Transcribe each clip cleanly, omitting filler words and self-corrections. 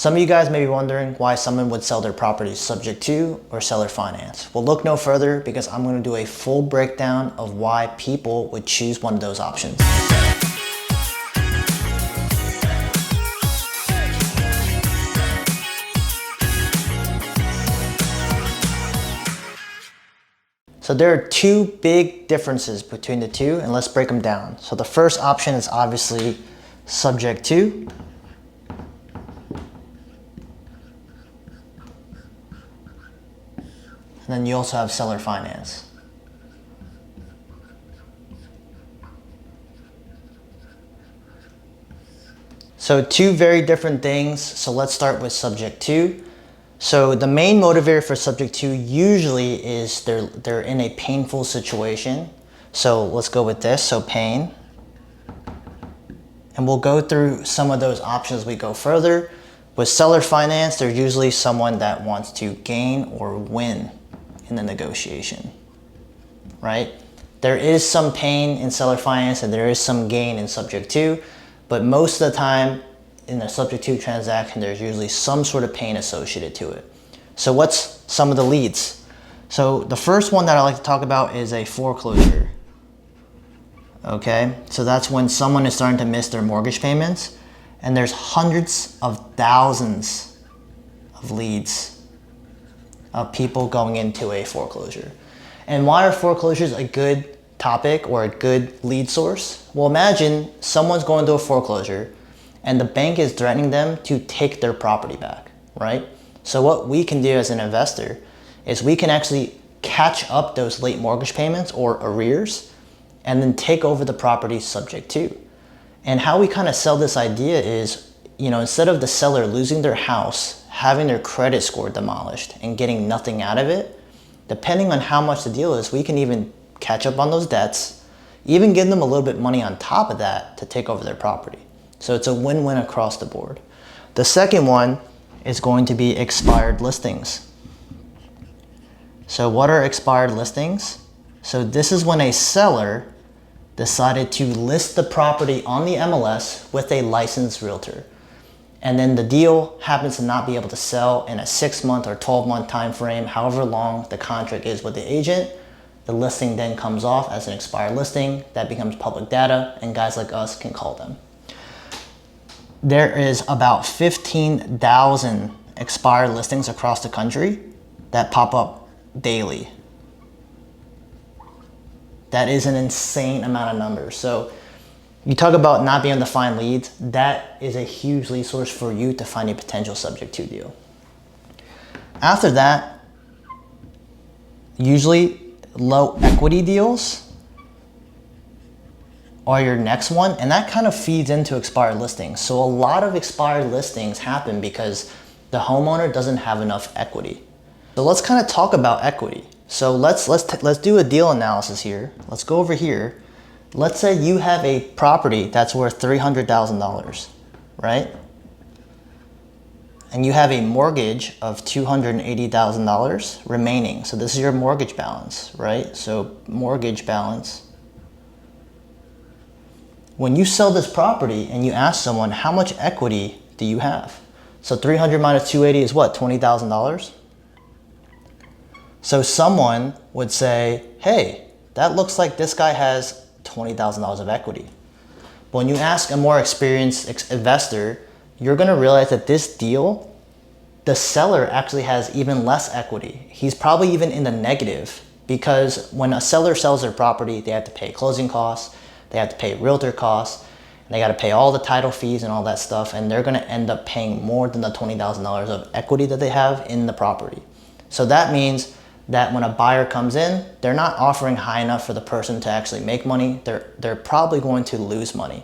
Some of you guys may be wondering why someone would sell their property subject to or seller finance. Well, look no further because I'm going to do a full breakdown of why people would choose one of those options. So there are two big differences between the two, and let's break them down. So the first option is obviously subject to. And then you also have seller finance. So two very different things. So let's start with subject to. So the main motivator for subject to usually is they're in a painful situation. So let's go with this, so pain. And we'll go through some of those options as we go further. With seller finance, they're usually someone that wants to gain or win in the negotiation, right? There is some pain in seller finance and there is some gain in subject to, but most of the time in a subject to transaction, there's usually some sort of pain associated to it. So what's some of the leads? So the first one that I like to talk about is a foreclosure. Okay, so that's when someone is starting to miss their mortgage payments, and there's hundreds of thousands of leads of people going into a foreclosure. And why are foreclosures a good topic or a good lead source? Well, imagine someone's going through a foreclosure and the bank is threatening them to take their property back, right? So what we can do as an investor is we can actually catch up those late mortgage payments or arrears and then take over the property subject to. And how we kind of sell this idea is, instead of the seller losing their house, having their credit score demolished and getting nothing out of it, depending on how much the deal is, we can even catch up on those debts, even give them a little bit of money on top of that to take over their property. So it's a win-win across the board. The second one is going to be expired listings. So what are expired listings? So this is when a seller decided to list the property on the MLS with a licensed realtor. And then the deal happens to not be able to sell in a 6-month or 12-month time frame, however long the contract is with the agent. The listing then comes off as an expired listing that becomes public data, and guys like us can call them. There is about 15,000 expired listings across the country that pop up daily. That is an insane amount of numbers. So you talk about not being able to find leads, that is a huge lead source for you to find a potential subject to deal. After that, usually low equity deals are your next one, and that kind of feeds into expired listings. So a lot of expired listings happen because the homeowner doesn't have enough equity. So let's kind of talk about equity. So let's do a deal analysis here. Let's go over here. Let's say you have a property that's worth $300,000, right? And you have a mortgage of $280,000 remaining. So this is your mortgage balance, right? So mortgage balance. When you sell this property and you ask someone, how much equity do you have? So 300 minus 280 is what, $20,000? So someone would say, hey, that looks like this guy has $20,000 of equity. But when you ask a more experienced investor, you're gonna realize that this deal, the seller actually has even less equity. He's probably even in the negative, because when a seller sells their property, they have to pay closing costs, they have to pay realtor costs, and they gotta pay all the title fees and all that stuff, and they're gonna end up paying more than the $20,000 of equity that they have in the property. So that means that when a buyer comes in, they're not offering high enough for the person to actually make money. They're probably going to lose money.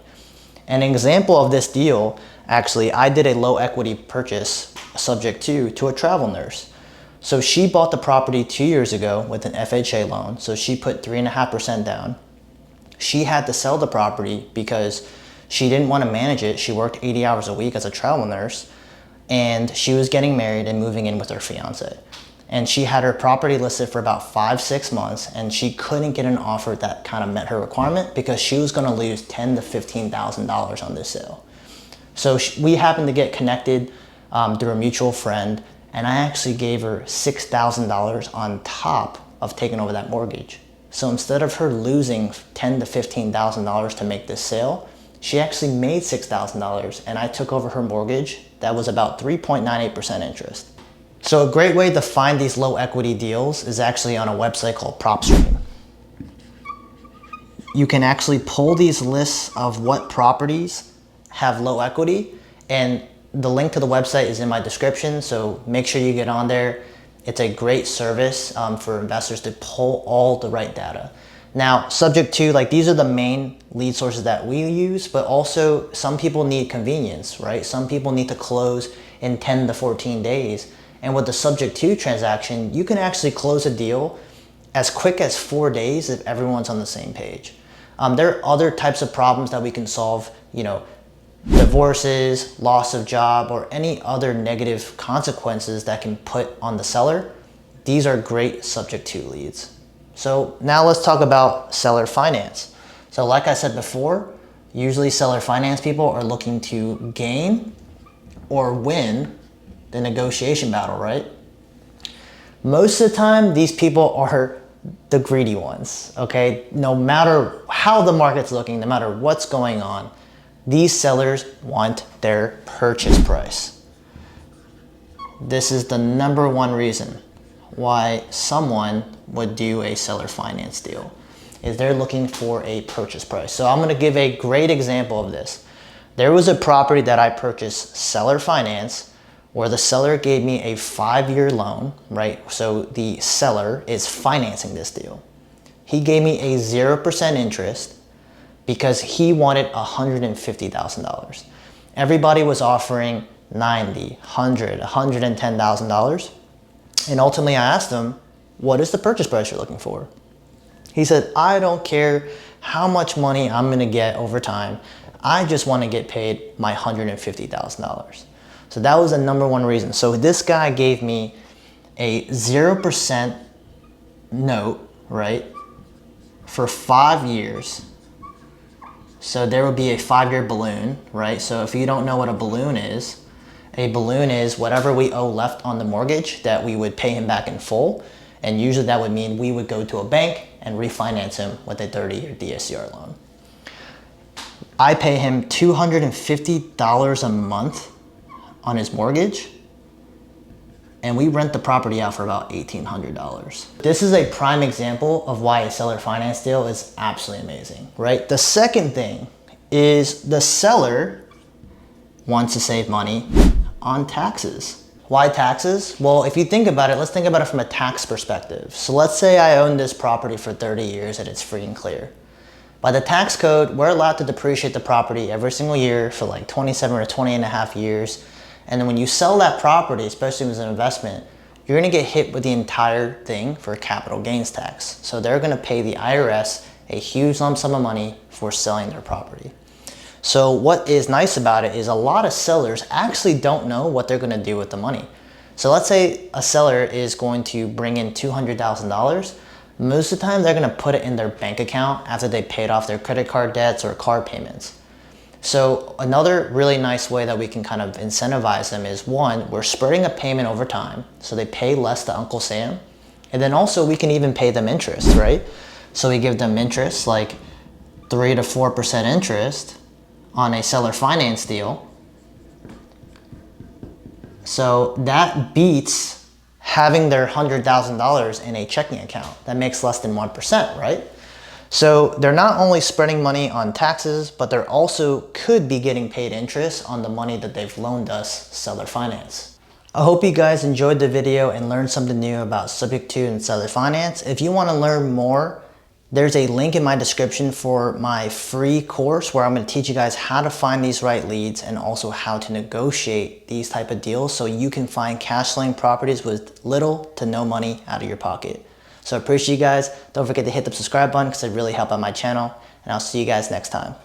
An example of this deal, actually, I did a low equity purchase subject to a travel nurse. So she bought the property 2 years ago with an FHA loan. So she put 3.5% down. She had to sell the property because she didn't want to manage it. She worked 80 hours a week as a travel nurse, and she was getting married and moving in with her fiance. And she had her property listed for about 5-6 months, and she couldn't get an offer that kind of met her requirement because she was going to lose $10,000 to $15,000 on this sale. So we happened to get connected through a mutual friend, and I actually gave her $6,000 on top of taking over that mortgage. So instead of her losing $10,000 to $15,000 to make this sale, she actually made $6,000, and I took over her mortgage that was about 3.98% interest. So a great way to find these low equity deals is actually on a website called PropStream. You can actually pull these lists of what properties have low equity, and the link to the website is in my description, so make sure you get on there. It's a great service for investors to pull all the right data. Now, subject to, like, these are the main lead sources that we use, but also some people need convenience, right? Some people need to close in 10 to 14 days. And with the subject to transaction, you can actually close a deal as quick as 4 days if everyone's on the same page. There are other types of problems that we can solve, you know, divorces, loss of job, or any other negative consequences that can put on the seller. These are great subject to leads. So now let's talk about seller finance. So like I said before, usually seller finance people are looking to gain or win the negotiation battle, right? Most of the time, these people are the greedy ones, okay? No matter how the market's looking, no matter what's going on, these sellers want their purchase price. This is the number one reason why someone would do a seller finance deal, is they're looking for a purchase price. So I'm gonna give a great example of this. There was a property that I purchased seller finance where the seller gave me a 5-year loan, right? So the seller is financing this deal. He gave me a 0% interest because he wanted $150,000. Everybody was offering $90,000, $100,000, $110,000. And ultimately I asked him, what is the purchase price you're looking for? He said, I don't care how much money I'm gonna get over time. I just wanna get paid my $150,000. So that was the number one reason. So this guy gave me a 0% note, right, for 5 years. So there would be a 5-year balloon, right? So if you don't know what a balloon is whatever we owe left on the mortgage that we would pay him back in full. And usually that would mean we would go to a bank and refinance him with a 30-year DSCR loan. I pay him $250 a month on his mortgage, and we rent the property out for about $1,800. This is a prime example of why a seller finance deal is absolutely amazing, right? The second thing is the seller wants to save money on taxes. Why taxes? Well, if you think about it, let's think about it from a tax perspective. So let's say I own this property for 30 years and it's free and clear. By the tax code, we're allowed to depreciate the property every single year for like 27 or 20 and a half years. And then when you sell that property, especially as an investment, you're gonna get hit with the entire thing for capital gains tax. So they're gonna pay the IRS a huge lump sum of money for selling their property. So what is nice about it is a lot of sellers actually don't know what they're gonna do with the money. So let's say a seller is going to bring in $200,000. Most of the time, they're gonna put it in their bank account after they paid off their credit card debts or car payments. So another really nice way that we can kind of incentivize them is, one, we're spreading a payment over time, so they pay less to Uncle Sam. And then also we can even pay them interest, right? So we give them interest, like 3 to 4% interest on a seller finance deal. So that beats having their $100,000 in a checking account. That makes less than 1%, right? So they're not only spreading money on taxes, but they're also could be getting paid interest on the money that they've loaned us seller finance. I hope you guys enjoyed the video and learned something new about subject to and seller finance. If you want to learn more, there's a link in my description for my free course where I'm going to teach you guys how to find these right leads and also how to negotiate these type of deals so you can find cash flowing properties with little to no money out of your pocket. So I appreciate you guys. Don't forget to hit the subscribe button because it really helps out my channel, and I'll see you guys next time.